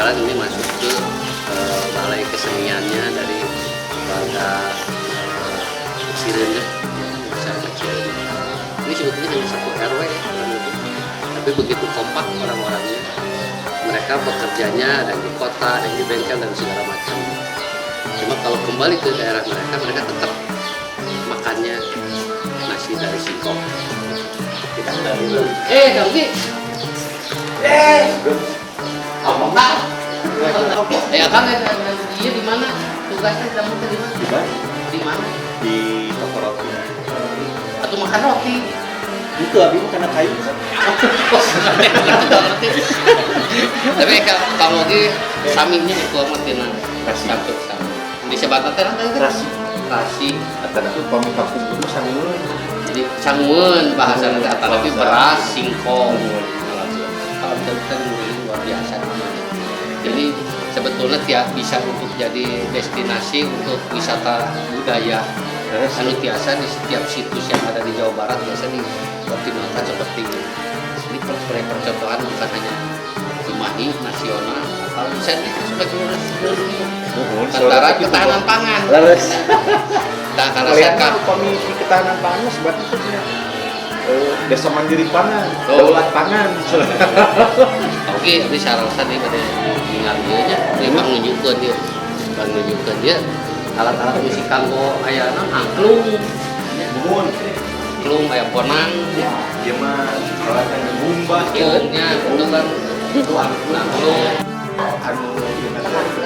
sekarang ini masuk ke balai keseniannya dari warga Cirende, masyarakat Cirende. Ini sebetulnya hanya satu RW ya, tapi begitu kompak orang-orangnya. Mereka bekerjanya ada di kota, ada di bengkel dan segala macam. Cuma kalau kembali ke daerah mereka tetap makannya nasi dari singkong. Tidak dari Ganggi. Apa enggak? Kang, iya di mana? Tugasnya kamu di mana? Di mana? Di toko roti. Atau makan roti? Itu abi makan kayu. Tapi kalau di saminya itu amatina. Campur sami. Di sebatna teh rasi. Atana tuh pami kampung dulu sangeun. Jadi sangeun bahasa nanti atau lebih beras singkong. Kalau kita luar biasa. Jadi sebetulnya bisa untuk jadi destinasi untuk wisata budaya. Anu biasa di setiap situs yang ada di Jawa Barat biasa dioptimalkan seperti ini. Percontohan bukan hanya Cimahi nasional, kalau bisa itu sebagai antara ketahanan pangan. Nah, kalau saya kami di ketahanan pangan sebab itu desa mandiri pangan, daulat pangan. Oke, ini syarasan nih pada tinggal dia, memang menunjukkan dia alat-alat musik kanggo ayana angklung, klung ayam ponang, dia mah alatnya bumba, kilengnya itu kan angklung, anu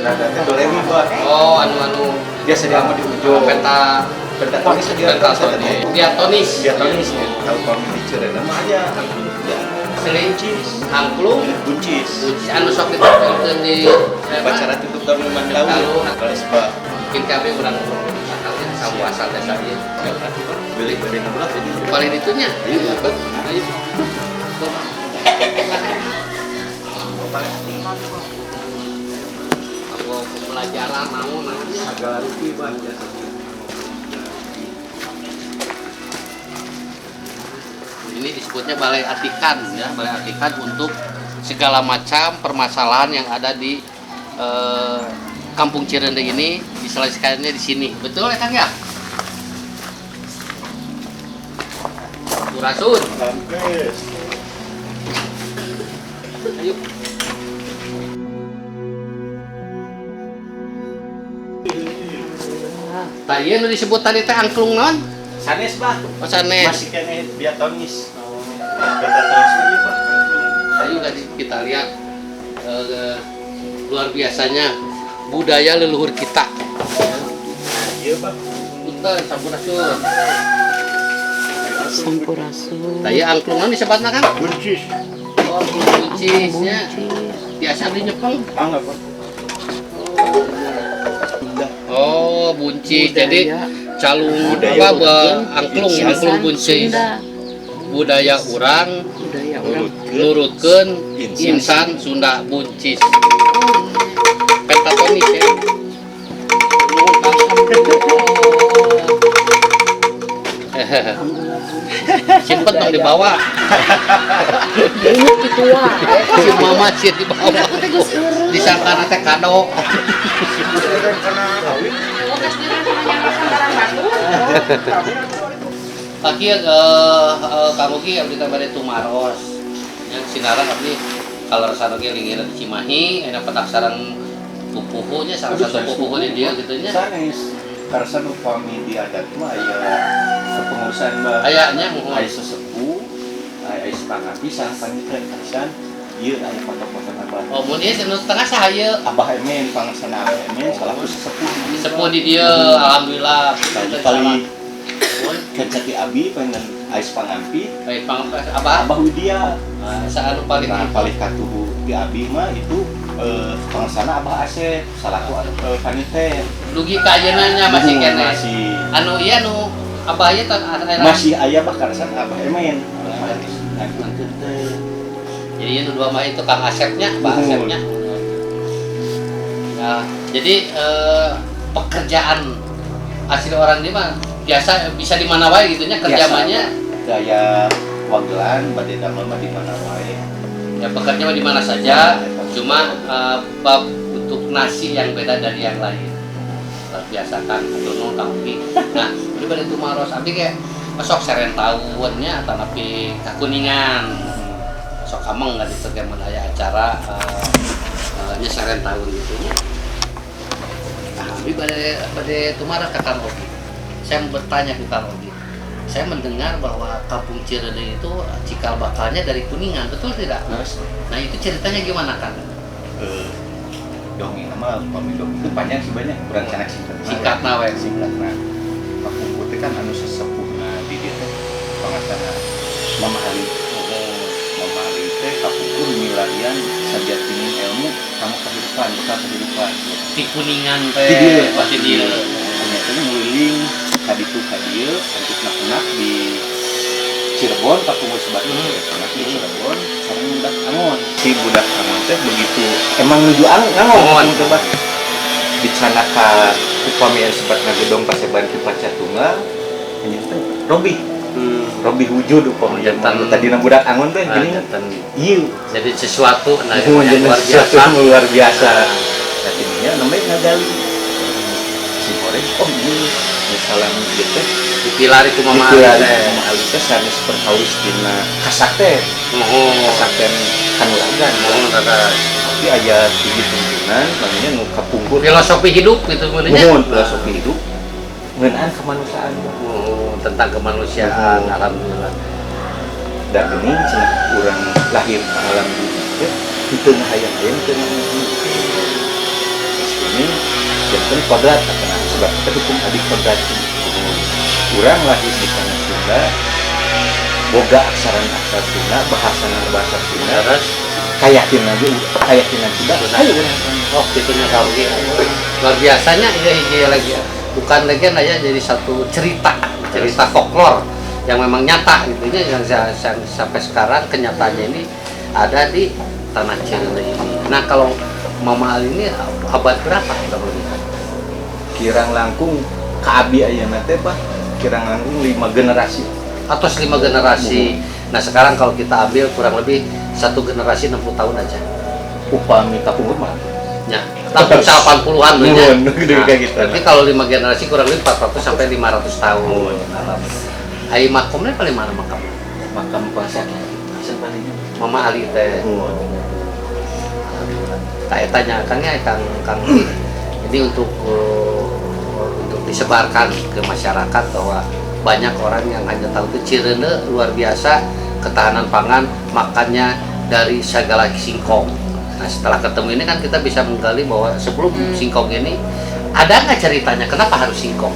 nadanya doremi bah. Oh anu biasa dia mah di ujung pentatonis diatonis tahu kami di Cirende mah aya selincis angklung buncis anu sok dituturkeun di pacara tutup kami mandau kalau sebab mungkin kami kurang akalnya sama asal desa ieu beli bari 16 jadi paling itunya ayo pembelajaran namun segala rupi banyak. Ini disebutnya balai atikan ya, balai atikan untuk segala macam permasalahan yang ada di Kampung Cirende ini diselesaikannya di sini. Betul ya Kang ya? Rasul. Ayo. Tadi nu disebut tadi teh angklung naon? Sanes bah. Oh sanes. Masih kene diatonis. Diatonis lagi bah. Ayo kita lihat luar biasanya budaya leluhur kita. Iya bah. Punten sampurasun. Sampurasun. Tadi angklung naon disebutna Kang? Buncis. Oh, buncisnya. Biasa dinyepeng. Enggak bah. Oh, buncis. Jadi calung budaya apa angklung buncis. Budaya urang nurutkeun insan Sunda buncis. Pentatonis ya. Simpen dong di bawah. Ini kitua. Si mama sih di bawah. Disangka teh kado. Kaki kamu ki abdi kabare tumaros. Yang sinaran abdi kalau rasana ge lingir di Cimahi, enak petak sareng pupuhunya salah satu pupuh di dia gitu nya. Sanes. Karena upami di adat mah aya kepengurusan bah. Ayahnya Aya sesepuh, aya setengah pisan panitia pisan. Ieu aya foto-foto abah. oh mun ieu cenah tengah sahaya. Abah Emen pangasana Abah Emen salaku sesepuh. Sepuh di dia alhamdulillah. Kali kecati abi pengen ais pangampi. Baik pangapes abah. Abah Widya. Saanu paling Nah, paling katuhu di abi mah itu pangasana Abah Asep salaku panitia. dugi ka ayeunanya masih kene. Masih. Anu ieu anu abah ieu Masih aya bah karasan Abah Emen. Jadi itu dua mah itu Kang Asepnya, Pak Asepnya. Nah, jadi pekerjaan asli orang ini mah biasa bisa di mana wae gitunya kerjanya. Gaya wagelan bade damel mah di mana wae. Ya bekerja mah di mana saja. Cuma bab untuk nasi yang beda dari yang lain. Luar biasa kan, dono tapi. Nah, daripada itu maros, abdi kayak masuk seren tahunnya atau napi kakuningan. Sok kameng nggak itu kayak aya acara nya seren tahun gitu nya. Nah, abdi pada tumara ke Kang Ogi. Saya bertanya ke Kang Ogi. Saya mendengar bahwa Kampung Cirende itu cikal bakalnya dari Kuningan, betul tidak? Nah, itu ceritanya gimana kan? Dongeng nama pami dongeng itu panjang sih banyak berancana Singkat nawe. singkat nah Kapungkur teh kan anu sesepuhna di dieu teh pangasana Mama Ali Mama Ali teh Kapungkur milarian sajatining ilmu sama kehidupan bekal kehidupan Di Kuningan di teh dieu pasti dia. ternyata nguliling kaditu ka dieu untuk nak di Cirebon Kapungkur sebatnya pernah di Cirebon sareng budak Angon si budak Angon teh begitu emang nuju Angon coba dicana ka upami sebat ngagedong paseban ki Pacatunggal ternyata Robi wujud upami jantan tadi budak Angon teh gini ieu Jadi sesuatu nah, yang luar biasa tadinya namanya ngagali si Horeng ini misalnya gitu dipilari ku Mama dipilari teh. Mama Ali teh sanes perkawis dina kasak teh kasak teh kanuragan tapi aya tinggi tuntunan namanya nu kapungkur Filosofi hidup gitu sebenarnya. mohon filosofi hidup ngeunaan kemanusiaan Tentang kemanusiaan, alhamdulillah. dan ini cenah urang lahir ke alam dunia teh di tengah hayang-hayang tengah ini jantan kodrat karena sebab kita dukung adik kodrat urang lahir di tanah Sunda boga aksaran Sunda bahasa Sunda Terus keyakinan Sunda ayo urang oh gitunya kau luar biasanya iya lagi bukan lagi aja jadi satu cerita folklor yang memang nyata gitu yang sampai sekarang kenyataannya ini ada di tanah Cirende ini. Nah kalau Mama Ali ini abad berapa kalau kirang langkung kaabi ayeuna teh bah kirang langkung 5 generasi atau 5 generasi. Nah sekarang kalau kita ambil kurang lebih 1 generasi 60 tahun aja. upami kapungkur mah Ya, tahun 80-an tuh ya. Nah, kayak gitu. Berarti kalau 5 generasi kurang lebih 400 sampai 500 tahun. Ai makomnya paling mana makam? makam kuasa Mama Ali teh. Tak tanya Kangnya Kang ini untuk disebarkan ke masyarakat bahwa banyak orang yang hanya tahu itu Cirende luar biasa ketahanan pangan makannya dari segala singkong. Nah setelah ketemu ini kan kita bisa menggali bahwa sebelum singkong ini ada nggak ceritanya kenapa harus singkong?